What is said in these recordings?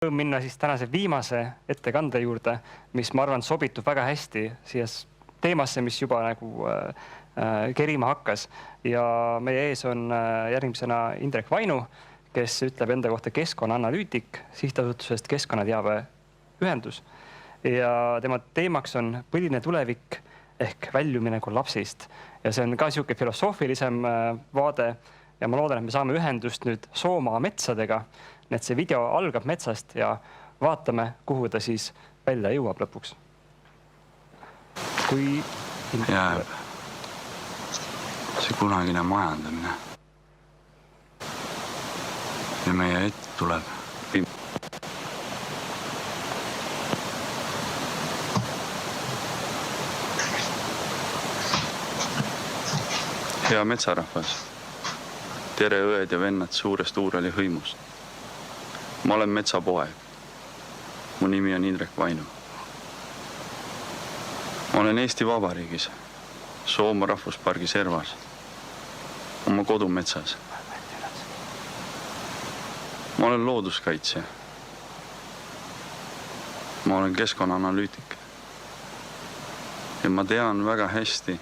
Rõõm minna siis tänase viimase ettekande juurde, mis ma arvan sobitub väga hästi siia teemasse, mis juba nagu kerima hakkas. Ja meie ees on järgmisena Indrek Vainu, kes ütleb enda kohta keskkonnaanalüütik sihtasutusest Keskkonnateabe Ühendus. Ja tema teemaks on põline tulevik ehk väljumine kollapsist. Ja see on ka siuke filosoofilisem vaade ja ma loodan, et me saame ühendust nüüd Soomaa metsadega. Nii et see video algab metsast ja vaatame, kuhu ta siis välja jõuab lõpuks. Kui jääb see kunagine majandamine ja meie ette tuleb hea metsarahvas, tere õed ja vennad suurest Uurali hõimust. Ma olen metsapoeg. Mu nimi on Indrek Vainu. Ma olen Eesti Vabariigis, Soomaa rahvuspargi servas, oma kodumetsas. Ma olen looduskaitsja. Ma olen keskkonnaanalüütik. Ja ma tean väga hästi,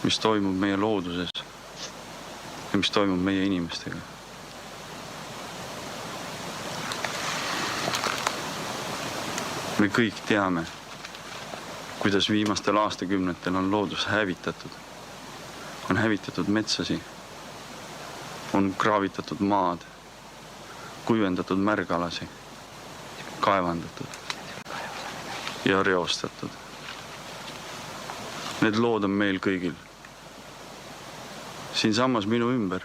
mis toimub meie looduses ja mis toimub meie inimestega. Me kõik teame, kuidas viimastel aastakümnetel on loodus hävitatud. On hävitatud metsasi, on kraavitatud maad, kuivendatud märgalasi, kaevandatud ja reostatud. Need lood on meil kõigil. Siin samas minu ümber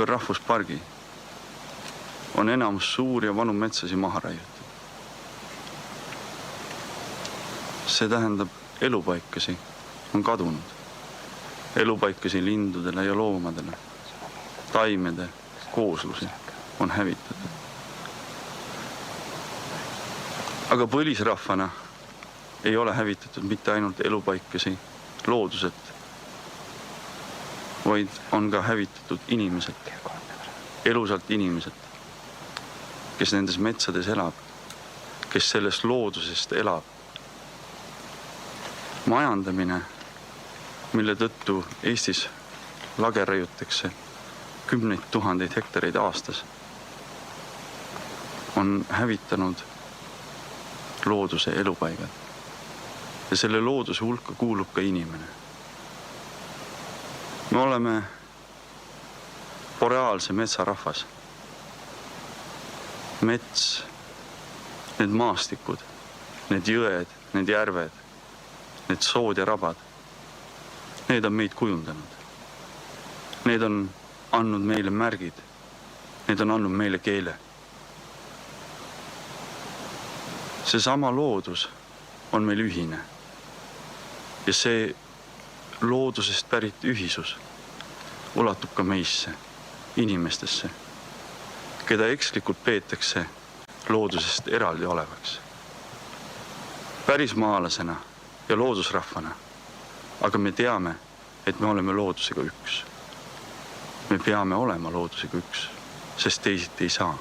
rahvuspargi on enamus suuri ja vanu metsasi maha raiutud. See tähendab, elupaikasi on kadunud. Elupaikasi lindudele ja loomadele, taimede kooslusi on hävitatud. Aga põlisrahvana ei ole hävitatud mitte ainult elupaikasi looduselt, vaid on ka hävitatud inimesed, elusalt inimesed, kes nendes metsades elab, kes sellest loodusest elab. Majandamine, mille tõttu Eestis lageraiutakse 10 000 hektareid aastas, on hävitanud looduse elupaigad. Ja selle looduse hulka kuulub ka inimene. Me oleme boreaalse metsarahvas. Mets, need maastikud, need jõed, need järved, need sood ja rabad, need on meid kujundanud. Need on andnud meile märgid, need on andnud meile keele. Seesama loodus on meil ühine. Ja see loodusest pärit ühisus ulatub ka meisse, inimestesse, keda ekslikult peetakse loodusest eraldi olevaks. Pärismaalasena ja loodusrahvana, aga me teame, et me oleme loodusega üks. Me peame olema loodusega üks, sest teisiti ei saa.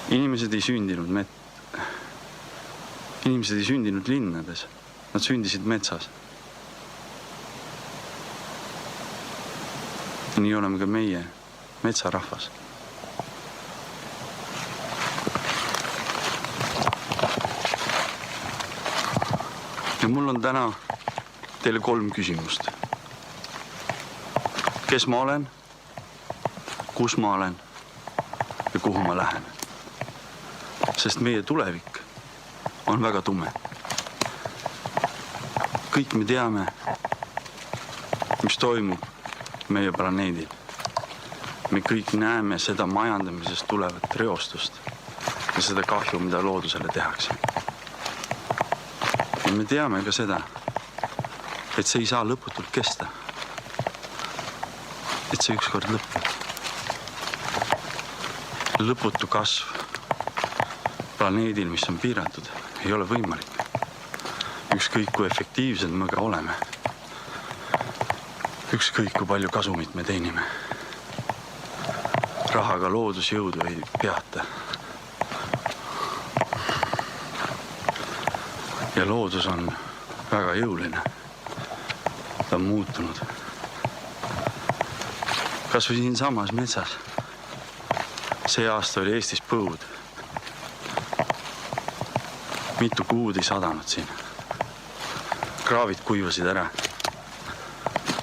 Inimesed ei sündinud linnades, nad sündisid metsas. Nii oleme ka meie metsarahvas. Ja mul on täna teile 3 küsimust. Kes ma olen, kus ma olen ja kuhu ma lähen? Sest meie tulevik on väga tume. Kõik me teame, mis toimub meie planeedil. Me kõik näeme seda majandamisest tulevat reostust ja seda kahju, mida loodusele tehakse. Ja me teame ka seda, et see ei saa lõputult kesta. Et see ükskord lõpeb. Lõputu kasv planeedil, mis on piiratud, ei ole võimalik. Ükskõik kui efektiivsed me ka oleme. Ükskõik kui palju kasumit me teenime. rahaga loodusjõudu ei peata. Ja loodus on väga jõuline. Ta on muutunud. Kas või siin samas metsas. See aasta oli Eestis põud. Mitu kuud ei sadanud siin. Kraavid kuivasid ära.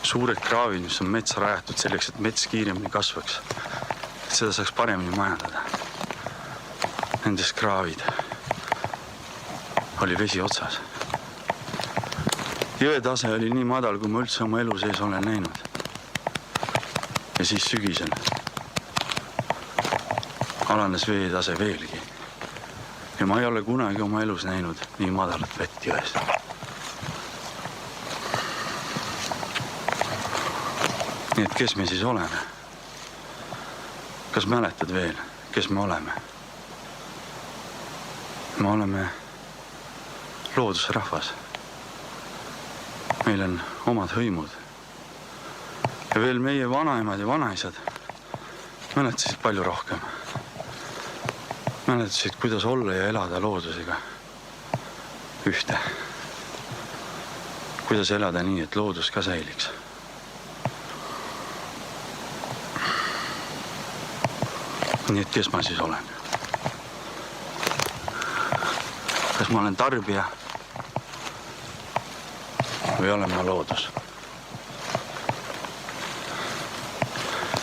Suured kraavid, mis on metsa rajatud selleks, et mets kiiremini kasvaks. Et seda saaks paremini majandada. Nendes kraavid oli vesi otsas. Jõe tase oli nii madal, kui ma üldse oma elu sees olen näinud. Ja siis sügisel alanes veetase veelgi. Ja ma ei ole kunagi oma elus näinud nii madalat vett jões. Nii et kes me siis oleme? Kas mäletad veel, kes me oleme? Me oleme loodusrahvas. Meil on omad hõimud. Ja veel meie vanaemad ja vanaisad mäletasid palju rohkem. Mäletasid, kuidas olla ja elada loodusega ühte. Kuidas elada nii, et loodus ka säiliks. Nii et kes ma siis olen? Kas ma olen tarbija? Või olen ma loodus?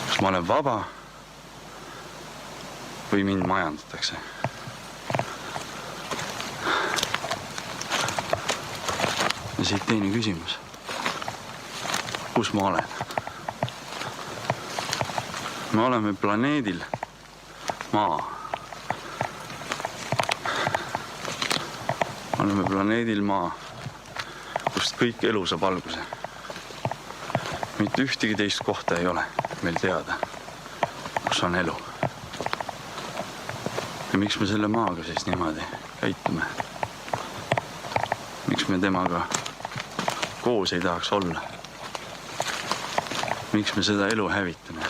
Kas ma olen vaba? Või mind majandatakse? Ja siit teine küsimus. Kus ma olen? Me oleme planeedil Maa. Oleme planeedil Maa, kust kõik elu saab alguse. Mitte ühtegi teist kohta ei ole meil teada, kus on elu. Ja miks me selle maaga siis niimoodi käitume? Miks me temaga koos ei tahaks olla? Miks me seda elu hävitame?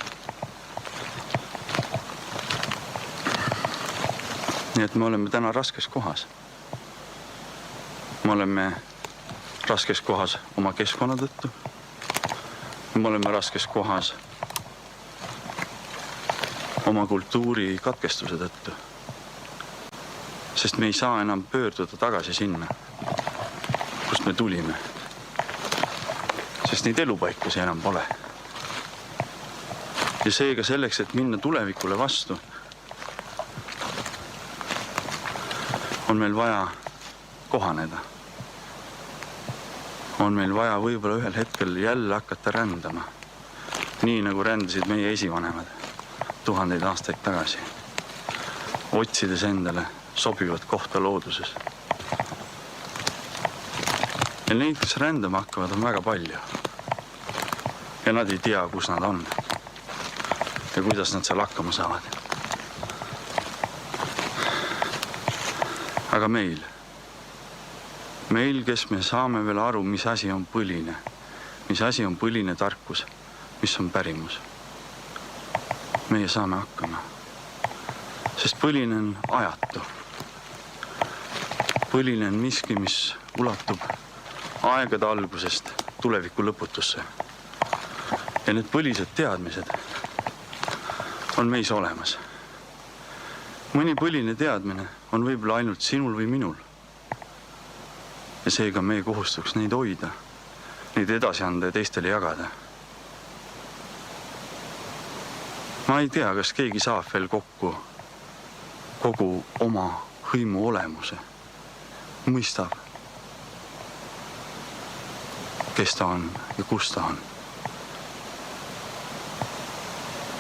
Nii et me oleme täna raskes kohas. Me oleme raskes kohas oma keskkonna tõttu. Me oleme raskes kohas oma kultuuri katkestuse tõttu. Sest me ei saa enam pöörduda tagasi sinna, kust me tulime. Sest neid elupaikusi enam pole. Ja seega selleks, et minna tulevikule vastu, on meil vaja kohaneda. On meil vaja võib-olla ühel hetkel jälle hakata rändama. Nii nagu rändasid meie esivanemad tuhandeid aastaid tagasi. Otsides endale sobivat kohta looduses. Ja neid, kes rändama hakkavad, on väga palju. Ja nad ei tea, kus nad on. Ja kuidas nad seal hakkama saavad. Aga meil, kes me saame veel aru, mis asi on põline, mis asi on põline tarkus, mis on pärimus. Meie saame hakkama, sest põline on ajatu. Põline on miski, mis ulatub aegade algusest tuleviku lõputusse. Ja need põlised teadmised on meis olemas. Mõni põline teadmine on võib-olla ainult sinul või minul. Ja seega meie kohustuks neid hoida, neid edasi anda ja teistele jagada. Ma ei tea, kas keegi saab veel kokku kogu oma hõimu olemuse. Mõistab, kes ta on ja kus ta on.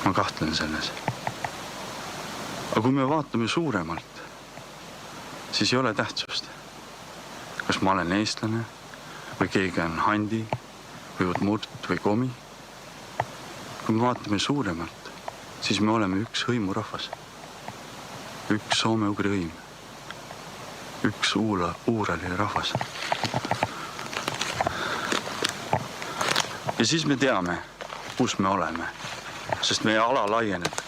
Ma kahtlen selles. Aga kui me vaatame suuremalt, siis ei ole tähtsust. Kas ma olen eestlane või keegi on handi või udmurt või komi. Kui me vaatame suuremalt, siis me oleme üks hõimurahvas. Üks soome-ugri hõim. Üks uurali rahvas. Ja siis me teame, kus me oleme, sest meie ala laieneb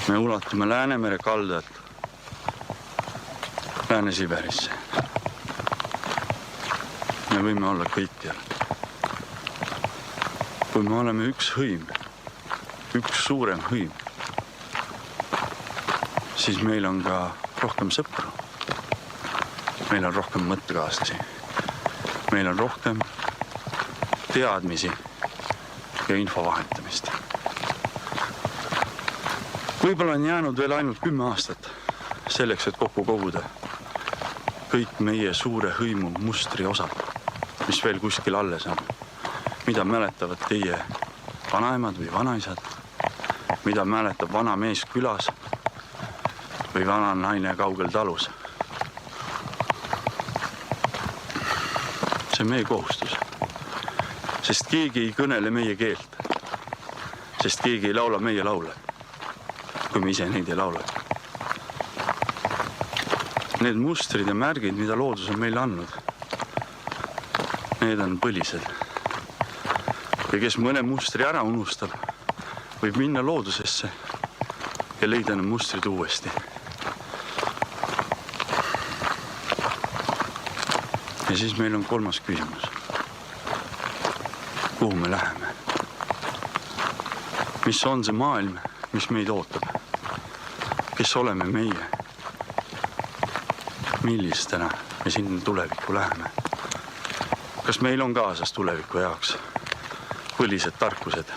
me ulatume Läänemere kaldalt Lääne-Siberisse. Me võime olla kõikjal. Kui me oleme üks hõim, üks suurem hõim, siis meil on ka rohkem sõpru. Meil on rohkem mõttekaaslasi. Meil on rohkem teadmisi ja info vahetamist. Võib-olla on jäänud veel ainult 10 aastat selleks, et kokku koguda kõik meie suure hõimu mustri osad, mis veel kuskil alles on. Mida mäletavad teie vanaemad või vanaisad, mida mäletab vana mees külas või vana naine kaugel talus. See on meie kohustus, sest keegi ei kõnele meie keelt, sest keegi ei laula meie laule, kui me ise neid ei laula. Need mustrid ja märgid, mida loodus on meile andnud, need on põlised. Ja kes mõne mustri ära unustab, võib minna loodusesse ja leida need mustrid uuesti. Ja siis meil on 3. küsimus. Kuhu me läheme? Mis on see maailm, mis meid ootab? Kes oleme meie? Millistena me sinna tulevikku läheme? Kas meil on kaasas tuleviku jaoks põlised tarkused,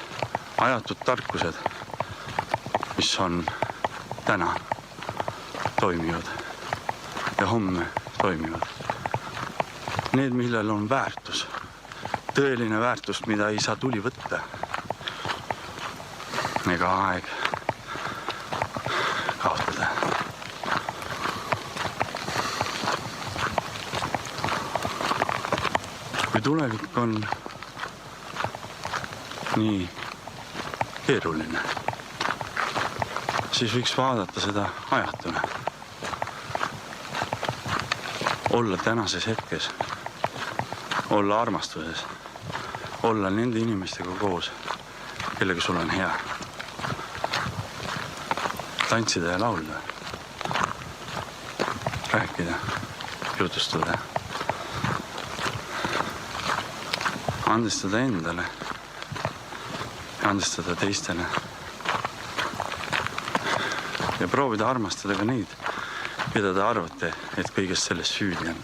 ajatud tarkused, mis on täna toimivad ja homme toimivad? Need, millel on väärtus, tõeline väärtus, mida ei saa tuli võtta ega aeg kaotada. Kui tulevik on nii keeruline, siis võiks vaadata seda ajatuna. Olla tänases hetkes, olla armastuses, olla nende inimestega koos, kellega sul on hea. Tantsida ja laulda, rääkida, jutustada, andestada endale, andestada teistele ja proovida armastada ka neid, keda te arvate, et kõigest sellest süüdi on.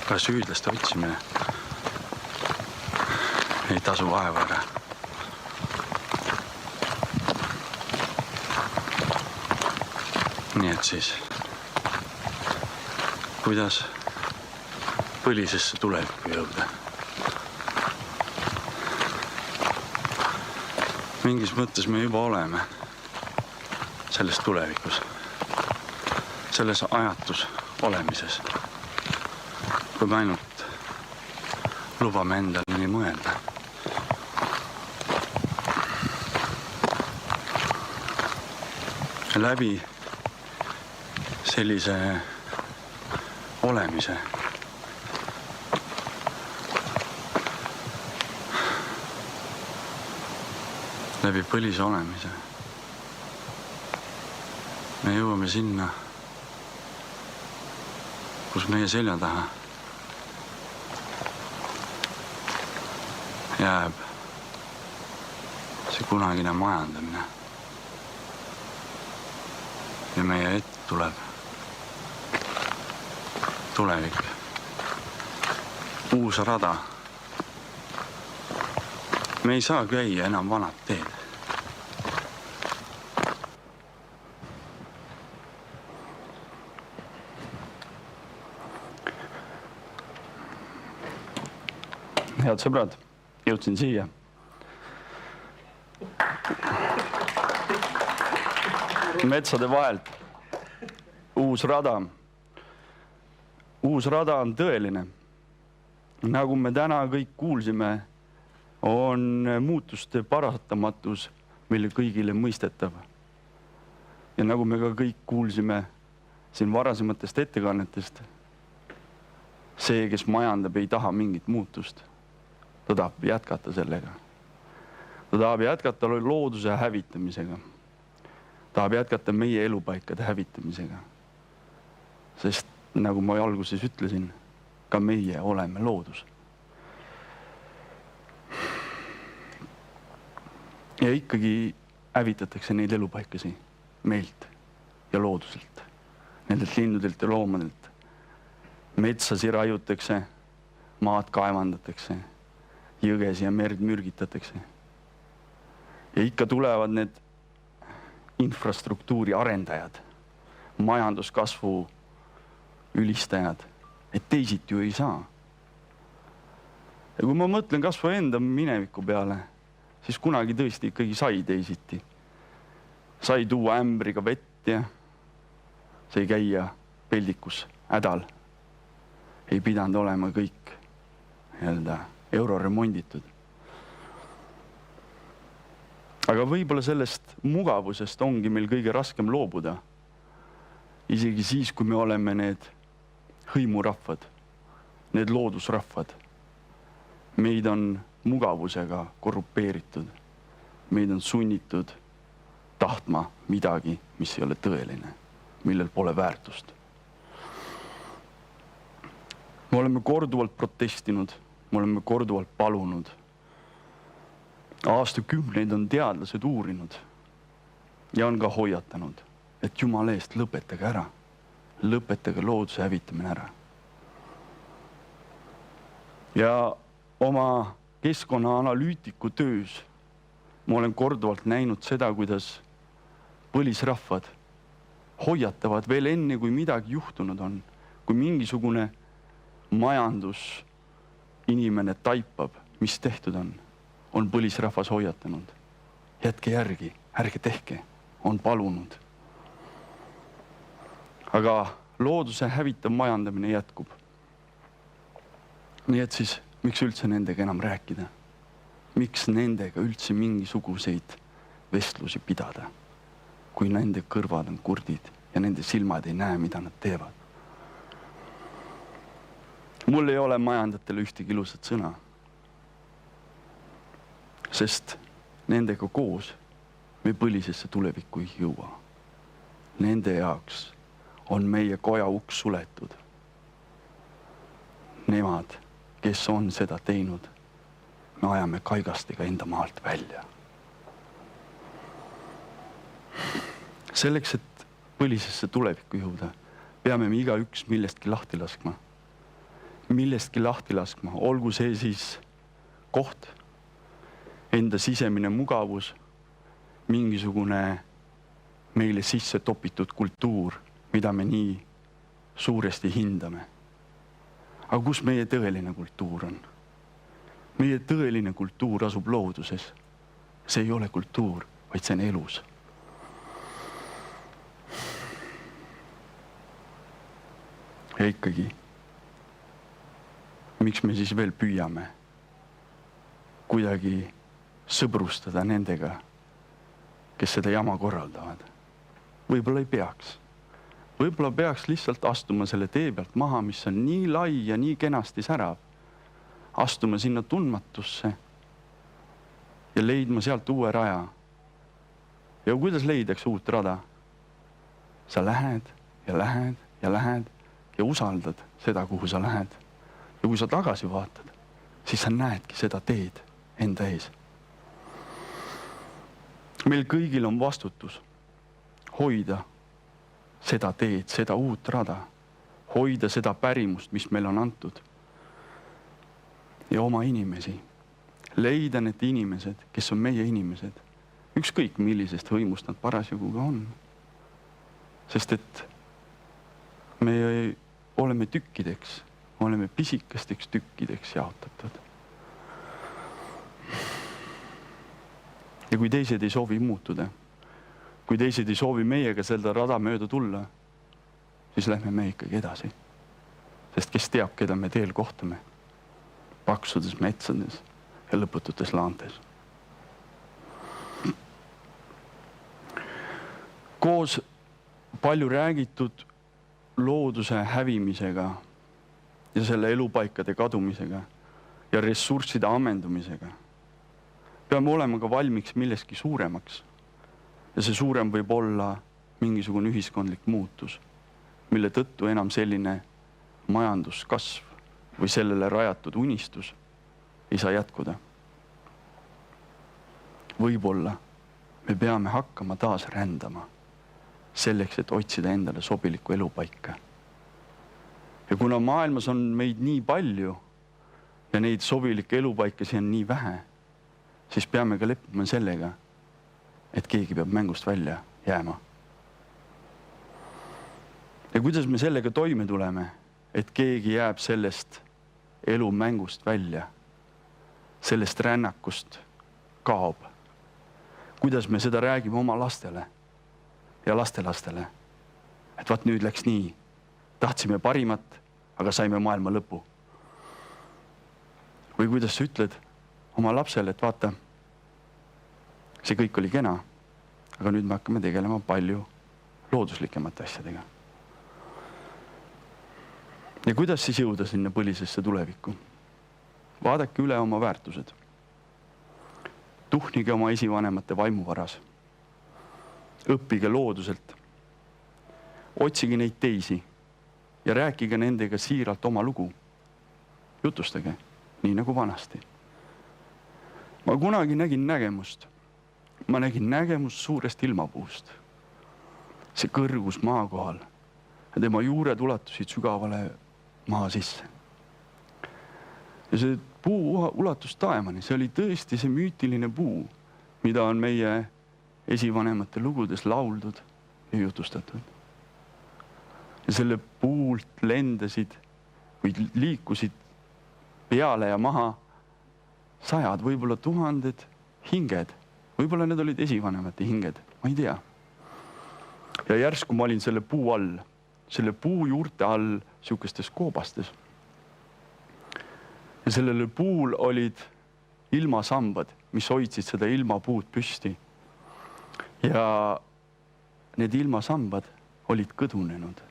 Ka süüdlaste otsimine ei tasu vaeva ära. Nii et siis, kuidas põlisesse tulevikku jõuda? Mingis mõttes me juba oleme selles tulevikus, selles ajatus olemises, kui me ainult lubame endale nii mõelda. Läbi sellise olemise läbi põlise olemise me jõuame sinna, kus meie selja taha jääb see kunagine majandamine ja meie ette tuleb tulevik, uus rada. Me ei saa käia enam vanad teed. Head sõbrad, jõudsin siia. Metsade vahelt. Uus rada. Uus rada on tõeline. Nagu me täna kõik kuulsime, on muutuste paratamatus meile kõigile mõistetav. Ja nagu me ka kõik kuulsime siin varasematest ettekannetest, see, kes majandab, ei taha mingit muutust. Ta tahab jätkata sellega. ta tahab jätkata looduse hävitamisega. Tahab jätkata meie elupaikade hävitamisega. Sest nagu ma alguses ütlesin, ka meie oleme loodus. Ja ikkagi hävitatakse neid elupaikasi meilt ja looduselt, nendelt linnudelt ja loomadelt. Metsasi raiutakse, maad kaevandatakse, jõgesi ja merd mürgitatakse. Ja ikka tulevad need infrastruktuuri arendajad, majanduskasvu ülistajad, et teisit ju ei saa. Ja kui ma mõtlen kasvu enda mineviku peale, siis kunagi tõesti ikkagi sai teisiti. Sai tuua ämbriga vett ja sai käia peldikus hädal. Ei pidanud olema kõik euroremonditud. Aga võib-olla sellest mugavusest ongi meil kõige raskem loobuda. Isegi siis, kui me oleme need hõimurahvad, need loodusrahvad. Meid on mugavusega korrupeeritud. Meid on sunnitud tahtma midagi, mis ei ole tõeline, millel pole väärtust. Me oleme korduvalt protestinud, me oleme korduvalt palunud. Aastakümneid on teadlased uurinud ja on ka hoiatanud, et Jumala eest lõpetage ära. Lõpetage looduse hävitamine ära. Ja oma keskkonnaanalüütiku töös ma olen korduvalt näinud seda, kuidas põlisrahvad hoiatavad veel enne, kui midagi juhtunud on. Kui mingisugune majandusinimene taipab, mis tehtud on põlisrahvas hoiatanud. Jätke järgi, ärge tehke, on palunud. Aga looduse hävitav majandamine jätkub. Nii et siis, miks üldse nendega enam rääkida? Miks nendega üldse mingisuguseid vestlusi pidada, kui nende kõrvad on kurdid ja nende silmad ei näe, mida nad teevad? Mul ei ole majandajatele ühtegi ilusat sõna, sest nendega koos me põlisesse tulevikku ei jõua. Nende jaoks on meie koja uks suletud. Nemad, kes on seda teinud, me ajame kaigastega enda maalt välja. Selleks, et põlisesse tulevikku jõuda, peame me igaüks millestki lahti laskma. Millestki lahti laskma, olgu see siis koht, enda sisemine mugavus, mingisugune meile sisse topitud kultuur, mida me nii suuresti hindame. Aga kus meie tõeline kultuur on? Meie tõeline kultuur asub looduses. See ei ole kultuur, vaid see on elus. Ja ikkagi, miks me siis veel püüame kuidagi sõbrustada nendega, kes seda jama korraldavad? Võib-olla ei peaks. Võib-olla peaks lihtsalt astuma selle tee pealt maha, mis on nii lai ja nii kenasti särav. Astuma sinna tundmatusse ja leidma sealt uue raja. Ja kuidas leidaks uut rada? Sa lähed ja lähed ja lähed ja usaldad seda, kuhu sa lähed. Ja kui sa tagasi vaatad, siis sa näedki seda teed enda ees. Meil kõigil on vastutus hoida seda teed, seda uut rada, hoida seda pärimust, mis meil on antud. Ja oma inimesi, leida need inimesed, kes on meie inimesed, ükskõik millisest hõimust nad parasjagu ka on. Sest et me oleme tükkideks, oleme pisikesteks tükkideks jaotatud. Ja kui teised ei soovi muutuda, kui teised ei soovi meiega seda rada mööda tulla, siis lähme me ikkagi edasi. Sest kes teab, keda me teel kohtame, paksudes metsades ja lõpututes laantes. Koos palju räägitud looduse hävimisega ja selle elupaikade kadumisega ja ressursside ammendumisega peame olema ka valmiks millestki suuremaks. Ja see suurem võib olla mingisugune ühiskondlik muutus, mille tõttu enam selline majanduskasv või sellele rajatud unistus ei saa jätkuda. Võib-olla me peame hakkama taas rändama selleks, et otsida endale sobilikku elupaika. Ja kuna maailmas on meid nii palju ja neid sobilikke elupaikasi on nii vähe, siis peame ka leppima sellega, et keegi peab mängust välja jääma. Ja kuidas me sellega toime tuleme, et keegi jääb sellest elumängust välja, sellest rännakust kaob? Kuidas me seda räägime oma lastele ja lastelastele? Et vaat nüüd läks nii. Tahtsime parimat, aga saime maailma lõpu. Või kuidas sa ütled oma lapsele, et vaata, see kõik oli kena, aga nüüd me hakkame tegelema palju looduslikemate asjadega. Ja kuidas siis jõuda sinna põlisesse tulevikku? Vaadake üle oma väärtused. Tuhnige oma esivanemate vaimuvaras. Õppige looduselt. Otsige neid teisi ja rääkige nendega siiralt oma lugu. Jutustage, nii nagu vanasti. Ma kunagi nägin nägemust. Ma nägin nägemust suurest ilmapuust. See kõrgus maa kohal ja tema juured ulatusid sügavale maa sisse. Ja see puu ulatus taevani, see oli tõesti see müütiline puu, mida on meie esivanemate lugudes lauldud ja jutustatud. Ja selle puult lendasid või liikusid peale ja maha sajad, võib-olla tuhanded hinged. Võib-olla need olid esivanemate hinged, ma ei tea. Ja järsku ma olin selle puu all, selle puu juurte all sihukestes koobastes. Ja sellele puul olid ilmasambad, mis hoidsid seda ilmapuud püsti. Ja need ilmasambad olid kõdunenud.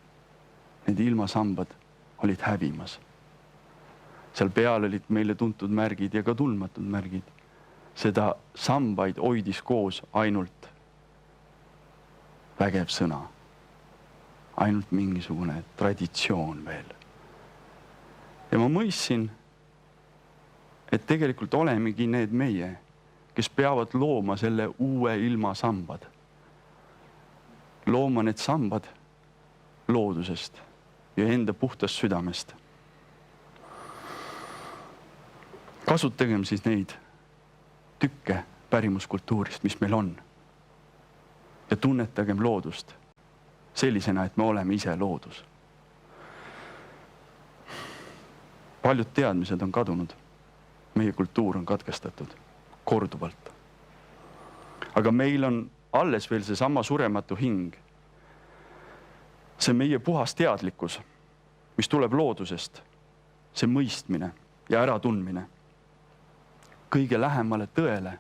Need ilmasambad olid hävimas. Seal peal olid meile tuntud märgid ja ka tundmatud märgid. Seda sambaid hoidis koos ainult vägev sõna. Ainult mingisugune traditsioon veel. Ja ma mõistsin, et tegelikult olemegi need meie, kes peavad looma selle uue ilma sambad. Looma need sambad loodusest ja enda puhtast südamest. Kasutagem siis neid tükke pärimuskultuurist, mis meil on. Ja tunnetagem loodust sellisena, et me oleme ise loodus. Paljud teadmised on kadunud. Meie kultuur on katkestatud korduvalt. Aga meil on alles veel see sama surematu hing. See meie puhas teadlikkus, mis tuleb loodusest, see mõistmine ja äratundmine. Kõige lähemale tõele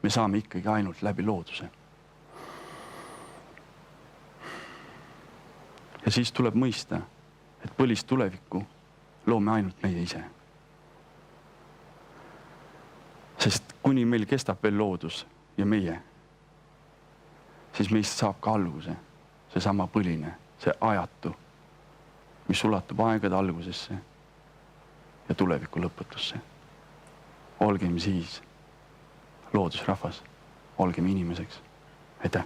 me saame ikkagi ainult läbi looduse. Ja siis tuleb mõista, et põlist tulevikku loome ainult meie ise. Sest kuni meil kestab veel loodus ja meie, siis meist saab ka alguse see sama põline, see ajatu, mis ulatub aegade algusesse ja tuleviku lõputusse. Olgem siis loodusrahvas, olgem inimeseks. Aitäh!